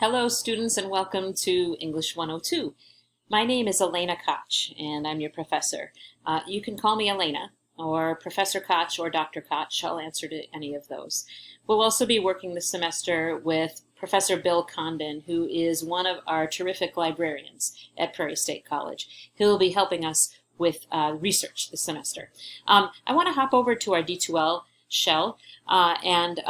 Hello students and welcome to English 102. My name is Elena Koch and I'm your professor. You can call me Elena or Professor Koch or Dr. Koch. I'll answer to any of those. We'll also be working this semester with Professor Bill Condon, who is one of our terrific librarians at Prairie State College. He'll be helping us with research this semester. I want to hop over to our D2L shell and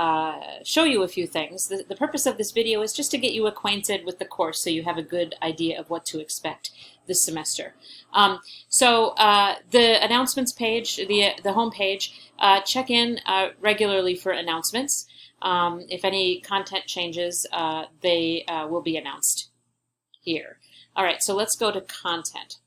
show you a few things. The purpose of this video is just to get you acquainted with the course so you have a good idea of what to expect this semester. The announcements page, the home page, check in regularly for announcements. If any content changes, they will be announced here. All right, so let's go to content.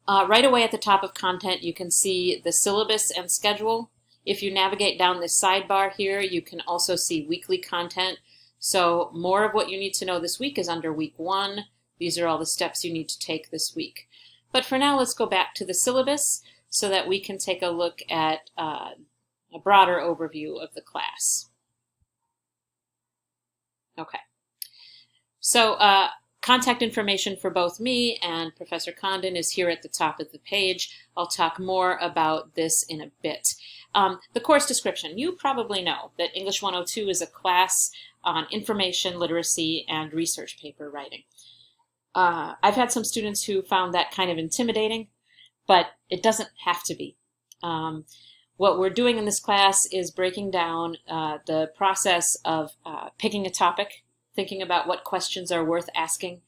Right away at the top of content, you can see the syllabus and schedule. If you navigate down this sidebar here, you can also see weekly content. So more of what you need to know this week is under week 1. These are all the steps you need to take this week. But for now, let's go back to the syllabus so that we can take a look at a broader overview of the class. Okay. So contact information for both me and Professor Condon is here at the top of the page. I'll talk more about this in a bit. The course description. You probably know that English 102 is a class on information literacy and research paper writing. I've had some students who found that kind of intimidating, but it doesn't have to be. What we're doing in this class is breaking down the process of picking a topic, thinking about what questions are worth asking,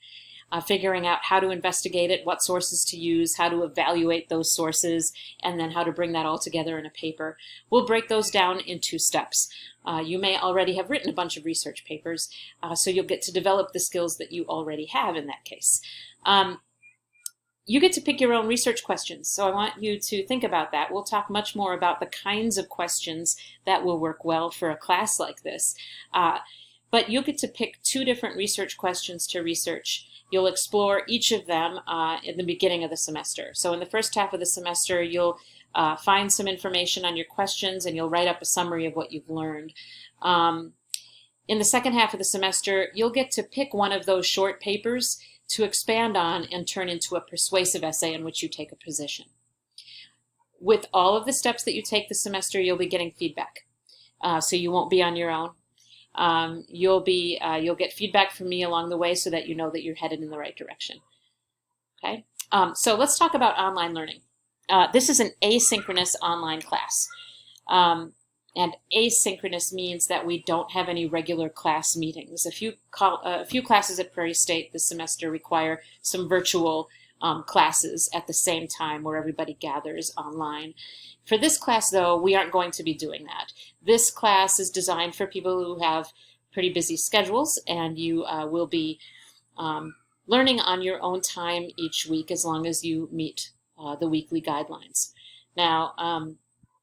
figuring out how to investigate it, what sources to use, how to evaluate those sources, and then how to bring that all together in a paper. We'll break those down in 2 steps. You may already have written a bunch of research papers, so you'll get to develop the skills that you already have in that case. You get to pick your own research questions, so I want you to think about that. We'll talk much more about the kinds of questions that will work well for a class like this. But you'll get to pick 2 different research questions to research. You'll explore each of them in the beginning of the semester. So in the first half of the semester, you'll find some information on your questions and you'll write up a summary of what you've learned. In the second half of the semester, you'll get to pick one of those short papers to expand on and turn into a persuasive essay in which you take a position. With all of the steps that you take this semester, you'll be getting feedback. So you won't be on your own. You'll get feedback from me along the way so that you know that you're headed in the right direction. Okay, so let's talk about online learning. This is an asynchronous online class, and asynchronous means that we don't have any regular class meetings. A few classes at Prairie State this semester require some virtual classes at the same time where everybody gathers online. For this class, though, we aren't going to be doing that. This class is designed for people who have pretty busy schedules, and you will be learning on your own time each week as long as you meet the weekly guidelines. Now,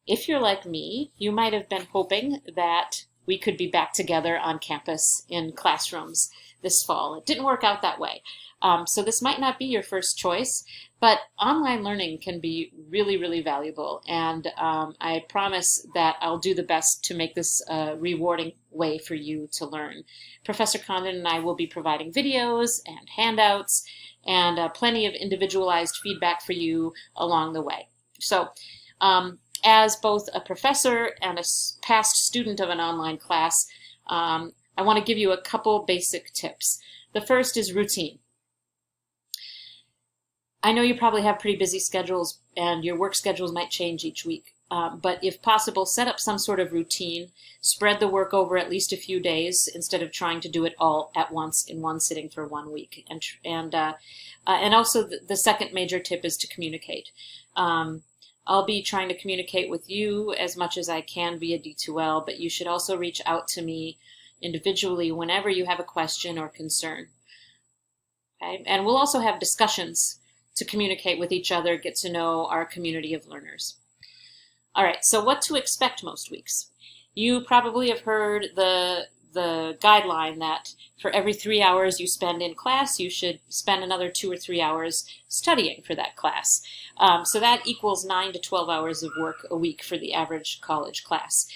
if you're like me, you might have been hoping that we could be back together on campus in classrooms this fall. It didn't work out that way. So this might not be your first choice, but online learning can be really, really valuable. And I promise that I'll do the best to make this a rewarding way for you to learn. Professor Condon and I will be providing videos and handouts and plenty of individualized feedback for you along the way. So as both a professor and a past student of an online class, I want to give you a couple basic tips. The first is routine. I know you probably have pretty busy schedules and your work schedules might change each week, but if possible, set up some sort of routine, spread the work over at least a few days instead of trying to do it all at once in one sitting for 1 week. And also the second major tip is to communicate. I'll be trying to communicate with you as much as I can via D2L, but you should also reach out to me individually whenever you have a question or concern. Okay? And we'll also have discussions to communicate with each other, get to know our community of learners. All right, so what to expect most weeks? You probably have heard the guideline that for every 3 hours you spend in class, you should spend another 2 or 3 hours studying for that class. So that equals 9 to 12 hours of work a week for the average college class.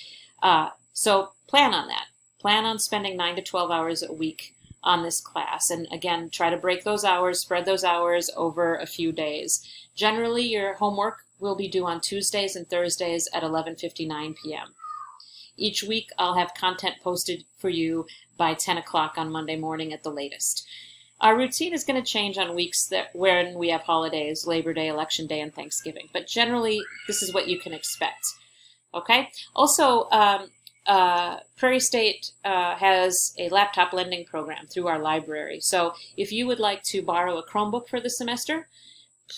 So plan on that. plan on spending 9 to 12 hours a week on this class. And again, try to break those hours, spread those hours over a few days. Generally, your homework will be due on Tuesdays and Thursdays at 11:59 p.m. Each week, I'll have content posted for you by 10 o'clock on Monday morning at the latest. Our routine is going to change on weeks when we have holidays, Labor Day, Election Day, and Thanksgiving. But generally, this is what you can expect. Okay? Also, Prairie State has a laptop lending program through our library. So if you would like to borrow a Chromebook for the semester,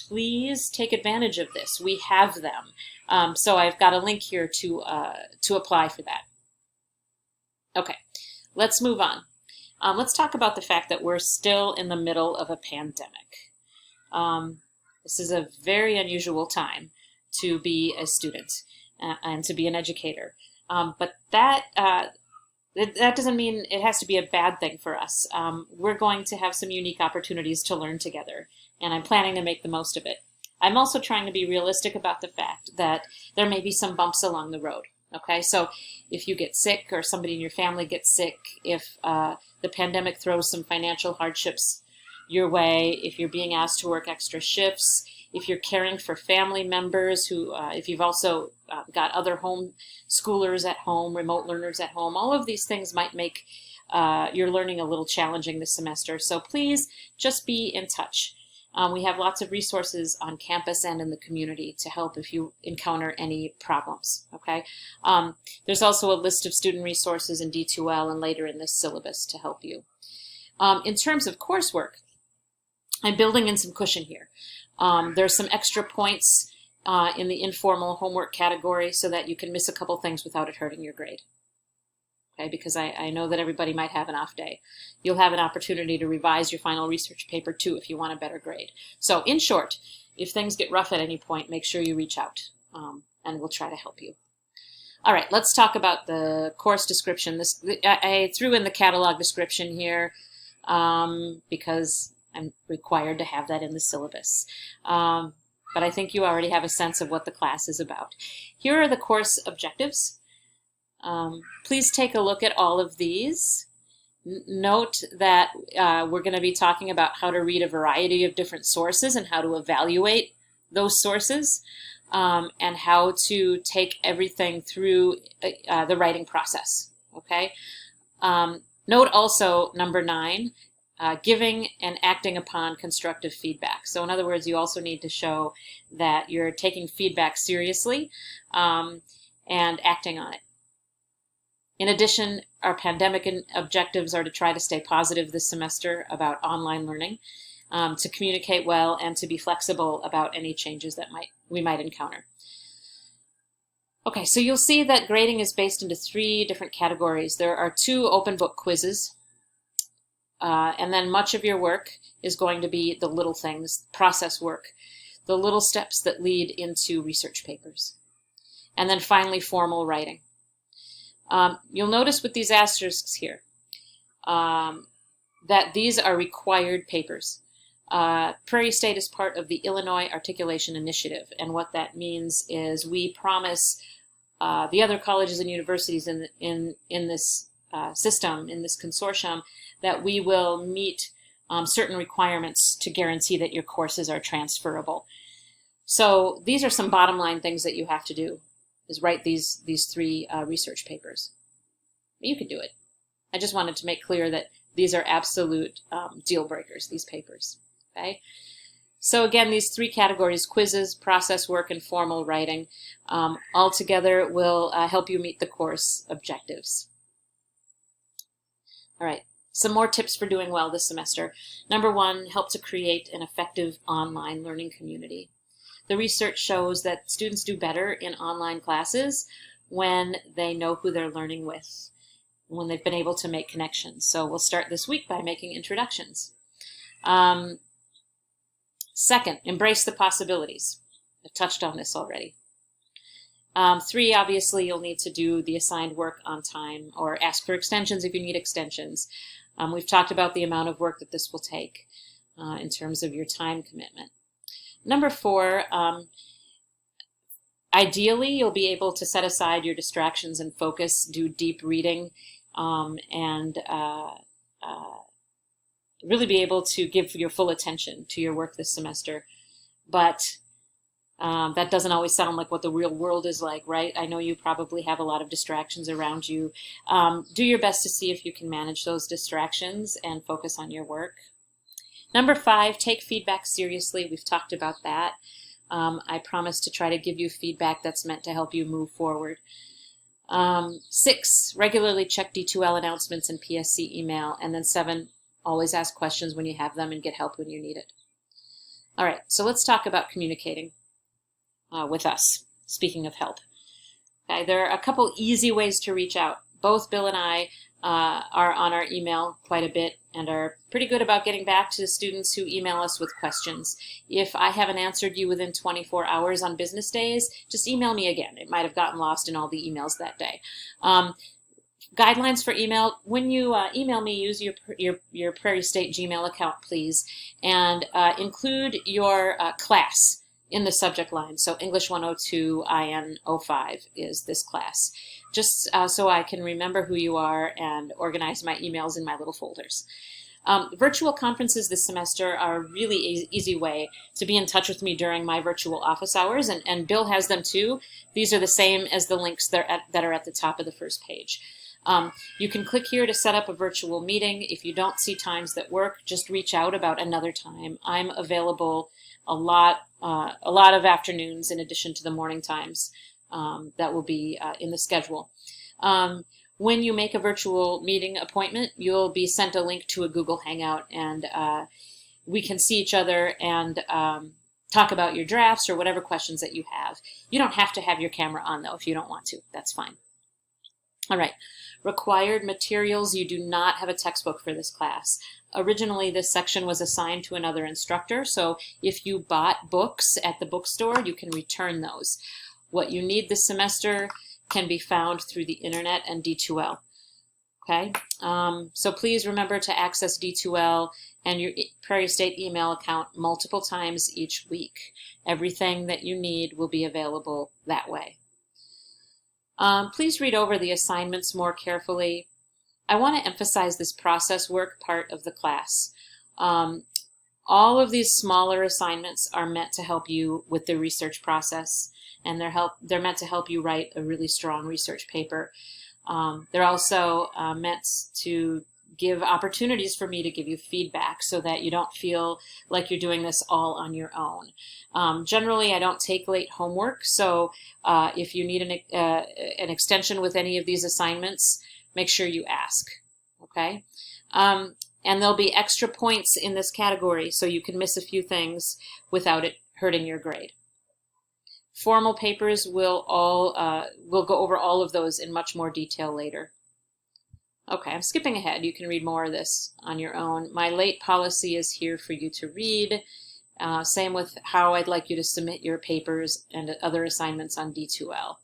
please take advantage of this. We have them. So I've got a link here to apply for that. Okay, let's move on. Let's talk about the fact that we're still in the middle of a pandemic. This is a very unusual time to be a student and to be an educator. But that doesn't mean it has to be a bad thing for us. We're going to have some unique opportunities to learn together, and I'm planning to make the most of it. I'm also trying to be realistic about the fact that there may be some bumps along the road. Okay, so if you get sick or somebody in your family gets sick, if the pandemic throws some financial hardships your way, if you're being asked to work extra shifts, if you're caring for family members who, if you've also got other home schoolers at home, remote learners at home, all of these things might make your learning a little challenging this semester. So please just be in touch. We have lots of resources on campus and in the community to help if you encounter any problems, okay? There's also a list of student resources in D2L and later in this syllabus to help you. In terms of coursework, I'm building in some cushion here. There's some extra points in the informal homework category so that you can miss a couple things without it hurting your grade. Okay, because I know that everybody might have an off day. You'll have an opportunity to revise your final research paper too if you want a better grade. So in short, if things get rough at any point, make sure you reach out and we'll try to help you. All right, let's talk about the course description. I threw in the catalog description here because I'm required to have that in the syllabus. But I think you already have a sense of what the class is about. Here are the course objectives. Please take a look at all of these. Note that we're going to be talking about how to read a variety of different sources and how to evaluate those sources and how to take everything through the writing process. Okay. Note also number 9, giving and acting upon constructive feedback. So in other words, you also need to show that you're taking feedback seriously and acting on it. In addition, our pandemic objectives are to try to stay positive this semester about online learning, to communicate well, and to be flexible about any changes that we might encounter. Okay, so you'll see that grading is based into 3 different categories. There are 2 open book quizzes, and then much of your work is going to be the little things, process work, the little steps that lead into research papers. And then finally, formal writing. You'll notice with these asterisks here that these are required papers. Prairie State is part of the Illinois Articulation Initiative, and what that means is we promise the other colleges and universities in this system, in this consortium, that we will meet certain requirements to guarantee that your courses are transferable. So these are some bottom line things that you have to do, is write these 3 research papers. You can do it. I just wanted to make clear that these are absolute deal breakers, these papers. Okay. So again, these 3 categories, quizzes, process work, and formal writing, all together will help you meet the course objectives. All right, some more tips for doing well this semester. Number 1, help to create an effective online learning community. The research shows that students do better in online classes when they know who they're learning with, when they've been able to make connections. So we'll start this week by making introductions. Second, embrace the possibilities. I've touched on this already. 3, obviously, you'll need to do the assigned work on time or ask for extensions if you need extensions. We've talked about the amount of work that this will take in terms of your time commitment. Number 4, ideally, you'll be able to set aside your distractions and focus, do deep reading and really be able to give your full attention to your work this semester. But that doesn't always sound like what the real world is like, right? I know you probably have a lot of distractions around you. Do your best to see if you can manage those distractions and focus on your work. Number 5, take feedback seriously. We've talked about that. I promise to try to give you feedback that's meant to help you move forward. 6, regularly check D2L announcements and PSC email. And then 7, always ask questions when you have them and get help when you need it. All right, so let's talk about communicating with us, speaking of help. Okay, there are a couple easy ways to reach out. Both Bill and I are on our email quite a bit and are pretty good about getting back to the students who email us with questions. If I haven't answered you within 24 hours on business days, just email me again. It might have gotten lost in all the emails that day. Guidelines for email: when you email me, use your Prairie State Gmail account, please, and include your class in the subject line. So English 102 IN 05 is this class, just so I can remember who you are and organize my emails in my little folders. Virtual conferences this semester are a really easy way to be in touch with me during my virtual office hours, and Bill has them too. These are the same as the links that are at the top of the first page. You can click here to set up a virtual meeting. If you don't see times that work, just reach out about another time. I'm available a lot of afternoons in addition to the morning times that will be in the schedule. When you make a virtual meeting appointment, you'll be sent a link to a Google Hangout, and we can see each other and talk about your drafts or whatever questions that you have. You don't have to have your camera on, though, if you don't want to. That's fine. All right. Required materials: you do not have a textbook for this class. Originally, this section was assigned to another instructor, so if you bought books at the bookstore, you can return those. What you need this semester can be found through the internet and D2L. Okay, so please remember to access D2L and your Prairie State email account multiple times each week. Everything that you need will be available that way. Please read over the assignments more carefully. I want to emphasize this process work part of the class. All of these smaller assignments are meant to help you with the research process, and they're meant to help you write a really strong research paper. They're also meant to give opportunities for me to give you feedback so that you don't feel like you're doing this all on your own. Generally, I don't take late homework, so if you need an extension with any of these assignments, make sure you ask, okay? And there'll be extra points in this category, so you can miss a few things without it hurting your grade. Formal papers we'll go over all of those in much more detail later. Okay, I'm skipping ahead. You can read more of this on your own. My late policy is here for you to read. Same with how I'd like you to submit your papers and other assignments on D2L.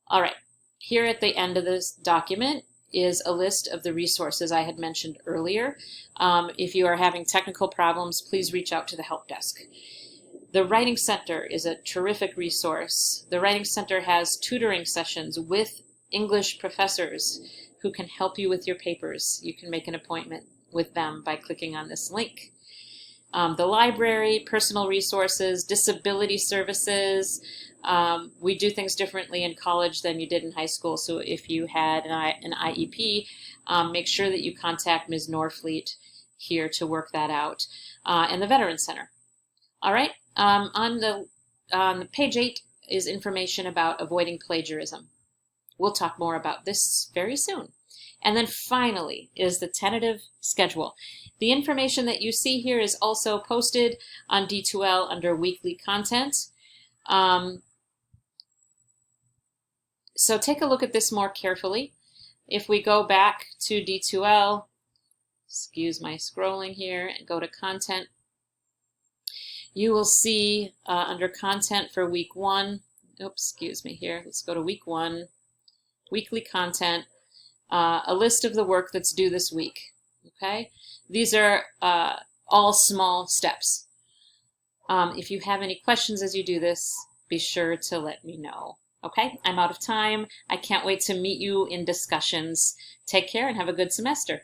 All right, here at the end of this document is a list of the resources I had mentioned earlier. If you are having technical problems, please reach out to the help desk. The Writing Center is a terrific resource. The Writing Center has tutoring sessions with English professors who can help you with your papers. You can make an appointment with them by clicking on this link. The library, personal resources, disability services. We do things differently in college than you did in high school, so if you had an IEP, make sure that you contact Ms. Norfleet here to work that out. And the Veterans Center. All right, on page 8 is information about avoiding plagiarism. We'll talk more about this very soon. And then finally is the tentative schedule. The information that you see here is also posted on D2L under weekly content. So take a look at this more carefully. If we go back to D2L, excuse my scrolling here, and go to content, you will see under content for week 1, oops, excuse me here, let's go to week 1, weekly content, a list of the work that's due this week, okay? These are all small steps. If you have any questions as you do this, be sure to let me know. Okay, I'm out of time. I can't wait to meet you in discussions. Take care and have a good semester.